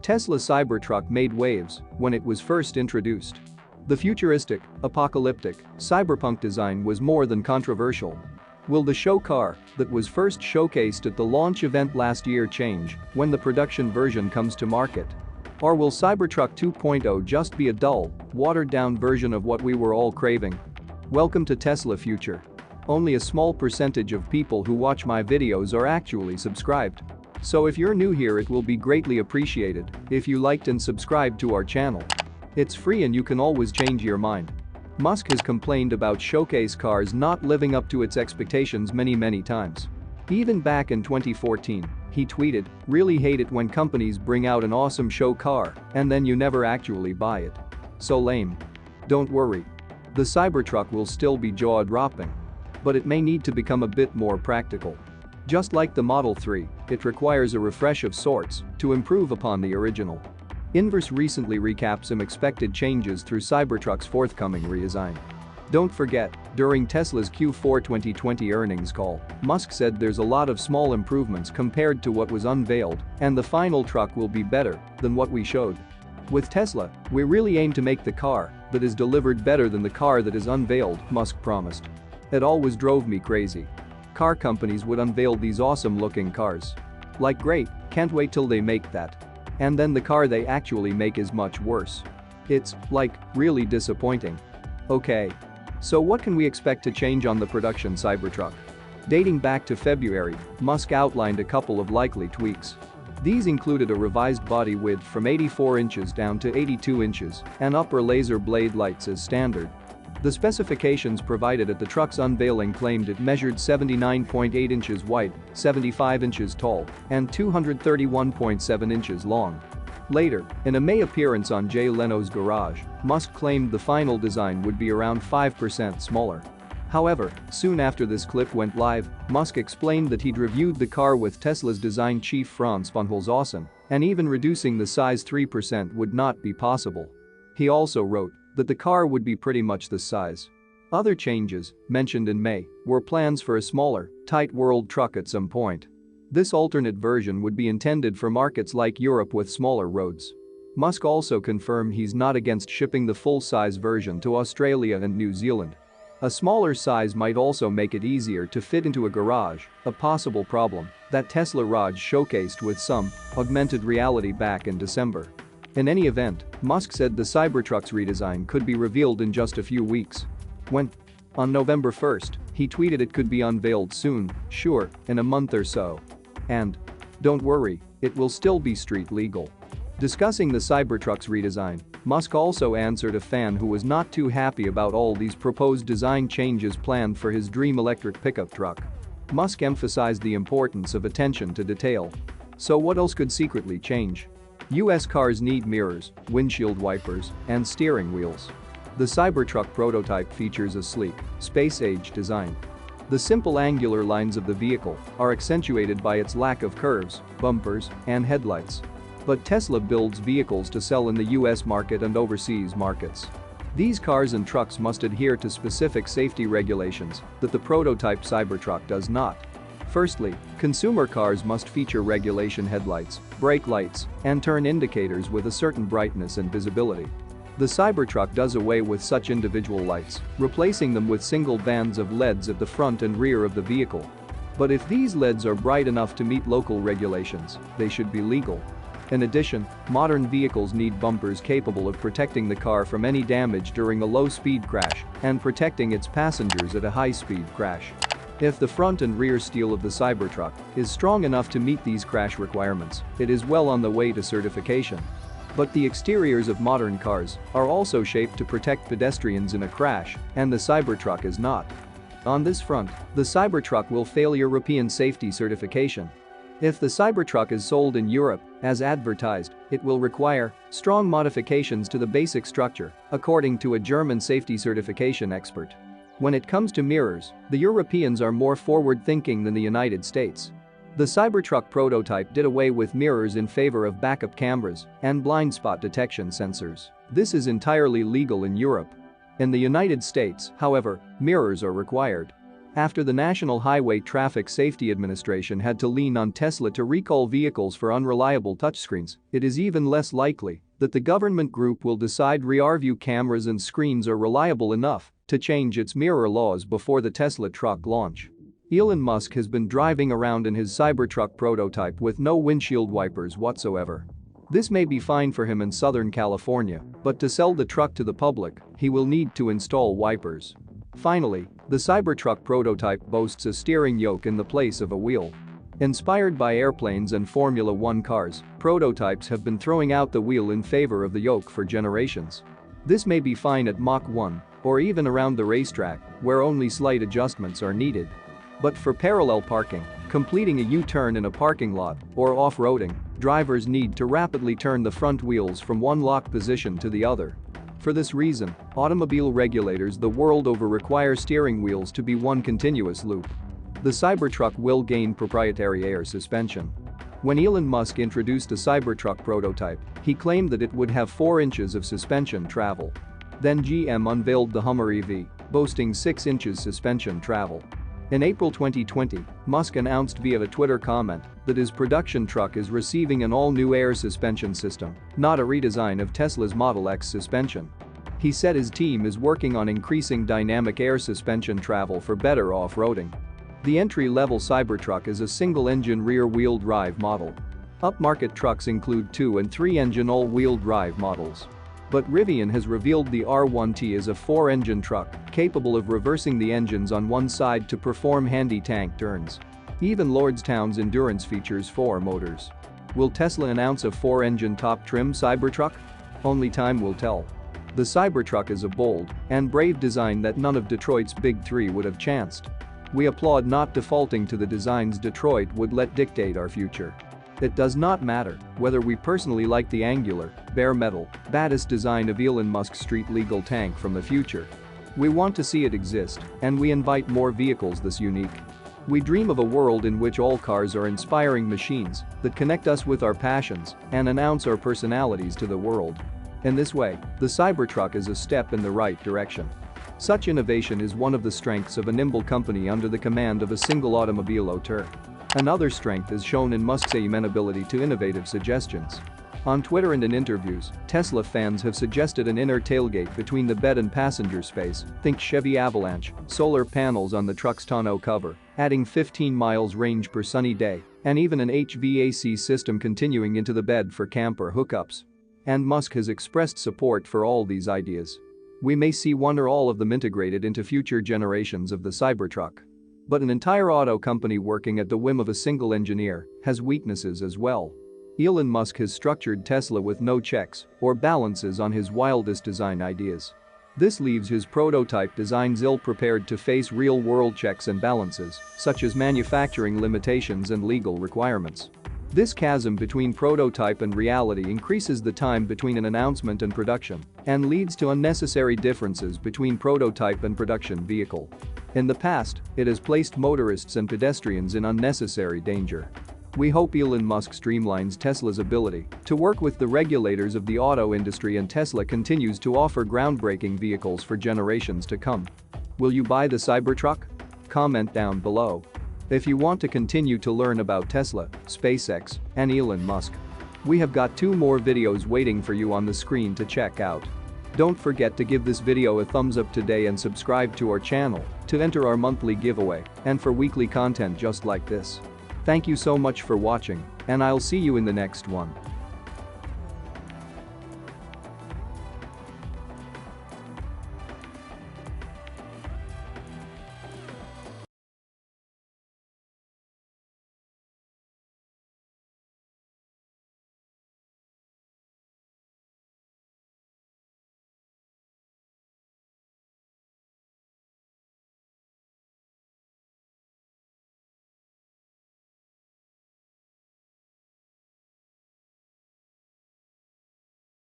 Tesla Cybertruck made waves when it was first introduced. The futuristic, apocalyptic, cyberpunk design was more than controversial. Will the show car that was first showcased at the launch event last year change when the production version comes to market? Or will Cybertruck 2.0 just be a dull, watered-down version of what we were all craving? Welcome to Tesla Future. Only a small percentage of people who watch my videos are actually subscribed. So if you're new here, it will be greatly appreciated if you liked and subscribed to our channel. It's free and you can always change your mind. Musk has complained about showcase cars not living up to its expectations many times. Even back in 2014, he tweeted, "Really hate it when companies bring out an awesome show car and then you never actually buy it. So lame." Don't worry. The Cybertruck will still be jaw-dropping. But it may need to become a bit more practical. Just like the Model 3, it requires a refresh of sorts to improve upon the original. Inverse recently recaps some expected changes through Cybertruck's forthcoming redesign. Don't forget, during Tesla's Q4 2020 earnings call, Musk said there's a lot of small improvements compared to what was unveiled, and the final truck will be better than what we showed. With Tesla, we really aim to make the car that is delivered better than the car that is unveiled, Musk promised. It always drove me crazy. Car companies would unveil these awesome-looking cars. Like, great, can't wait till they make that. And then the car they actually make is much worse. It's, like, really disappointing. Okay. So what can we expect to change on the production Cybertruck? Dating back to February, Musk outlined a couple of likely tweaks. These included a revised body width from 84 inches down to 82 inches and upper laser blade lights as standard. The specifications provided at the truck's unveiling claimed it measured 79.8 inches wide, 75 inches tall, and 231.7 inches long. Later, in a May appearance on Jay Leno's Garage, Musk claimed the final design would be around 5% smaller. However, soon after this clip went live, Musk explained that he'd reviewed the car with Tesla's design chief Franz von Holzhausen, and even reducing the size 3% would not be possible. He also wrote that the car would be pretty much this size. Other changes, mentioned in May, were plans for a smaller, tight world truck at some point. This alternate version would be intended for markets like Europe with smaller roads. Musk also confirmed he's not against shipping the full-size version to Australia and New Zealand. A smaller size might also make it easier to fit into a garage, a possible problem that Tesla Raj showcased with some augmented reality back in December. In any event, Musk said the Cybertruck's redesign could be revealed in just a few weeks. When? On November 1st, he tweeted it could be unveiled soon, sure, in a month or so. And don't worry, it will still be street legal. Discussing the Cybertruck's redesign, Musk also answered a fan who was not too happy about all these proposed design changes planned for his dream electric pickup truck. Musk emphasized the importance of attention to detail. So what else could secretly change? US cars need mirrors, windshield wipers, and steering wheels. The Cybertruck prototype features a sleek, space-age design. The simple angular lines of the vehicle are accentuated by its lack of curves, bumpers, and headlights. But Tesla builds vehicles to sell in the US market and overseas markets. These cars and trucks must adhere to specific safety regulations that the prototype Cybertruck does not. Firstly, consumer cars must feature regulation headlights, brake lights, and turn indicators with a certain brightness and visibility. The Cybertruck does away with such individual lights, replacing them with single bands of LEDs at the front and rear of the vehicle. But if these LEDs are bright enough to meet local regulations, they should be legal. In addition, modern vehicles need bumpers capable of protecting the car from any damage during a low-speed crash and protecting its passengers at a high-speed crash. If the front and rear steel of the Cybertruck is strong enough to meet these crash requirements, it is well on the way to certification. But the exteriors of modern cars are also shaped to protect pedestrians in a crash, and the Cybertruck is not. On this front, the Cybertruck will fail European safety certification. If the Cybertruck is sold in Europe, as advertised, it will require strong modifications to the basic structure, according to a German safety certification expert. When it comes to mirrors, the Europeans are more forward-thinking than the United States. The Cybertruck prototype did away with mirrors in favor of backup cameras and blind spot detection sensors. This is entirely legal in Europe. In the United States, however, mirrors are required. After the National Highway Traffic Safety Administration had to lean on Tesla to recall vehicles for unreliable touchscreens, it is even less likely that the government group will decide rear-view cameras and screens are reliable enough to change its mirror laws before the Tesla truck launch. Elon Musk has been driving around in his Cybertruck prototype with no windshield wipers whatsoever. This may be fine for him in Southern California, but to sell the truck to the public, he will need to install wipers. Finally, the Cybertruck prototype boasts a steering yoke in the place of a wheel. Inspired by airplanes and Formula One cars, prototypes have been throwing out the wheel in favor of the yoke for generations. This may be fine at Mach 1 or even around the racetrack, where only slight adjustments are needed. But for parallel parking, completing a U-turn in a parking lot, or off-roading, drivers need to rapidly turn the front wheels from one lock position to the other. For this reason, automobile regulators the world over require steering wheels to be one continuous loop. The Cybertruck will gain proprietary air suspension. When Elon Musk introduced a Cybertruck prototype, he claimed that it would have 4 inches of suspension travel. Then GM unveiled the Hummer EV, boasting 6 inches suspension travel. In April 2020, Musk announced via a Twitter comment that his production truck is receiving an all-new air suspension system, not a redesign of Tesla's Model X suspension. He said his team is working on increasing dynamic air suspension travel for better off-roading. The entry-level Cybertruck is a single-engine rear-wheel drive model. Upmarket trucks include 2- and 3-engine all-wheel drive models. But Rivian has revealed the R1T is a 4-engine truck capable of reversing the engines on one side to perform handy tank turns. Even Lordstown's Endurance features 4 motors. Will Tesla announce a 4-engine top-trim Cybertruck? Only time will tell. The Cybertruck is a bold and brave design that none of Detroit's Big Three would have chanced. We applaud not defaulting to the designs Detroit would let dictate our future. It does not matter whether we personally like the angular, bare metal, baddest design of Elon Musk's street-legal tank from the future. We want to see it exist, and we invite more vehicles this unique. We dream of a world in which all cars are inspiring machines that connect us with our passions and announce our personalities to the world. In this way, the Cybertruck is a step in the right direction. Such innovation is one of the strengths of a nimble company under the command of a single automobile auteur. Another strength is shown in Musk's amenability to innovative suggestions. On Twitter and in interviews, Tesla fans have suggested an inner tailgate between the bed and passenger space, think Chevy Avalanche, solar panels on the truck's tonneau cover, adding 15 miles range per sunny day, and even an HVAC system continuing into the bed for camper hookups. And Musk has expressed support for all these ideas. We may see one or all of them integrated into future generations of the Cybertruck. But an entire auto company working at the whim of a single engineer has weaknesses as well. Elon Musk has structured Tesla with no checks or balances on his wildest design ideas. This leaves his prototype designs ill-prepared to face real-world checks and balances, such as manufacturing limitations and legal requirements. This chasm between prototype and reality increases the time between an announcement and production and leads to unnecessary differences between prototype and production vehicle. In the past, it has placed motorists and pedestrians in unnecessary danger. We hope Elon Musk streamlines Tesla's ability to work with the regulators of the auto industry and Tesla continues to offer groundbreaking vehicles for generations to come. Will you buy the Cybertruck? Comment down below. If you want to continue to learn about Tesla, SpaceX, and Elon Musk, we have got 2 more videos waiting for you on the screen to check out. Don't forget to give this video a thumbs up today and subscribe to our channel to enter our monthly giveaway and for weekly content just like this. Thank you so much for watching, and I'll see you in the next one.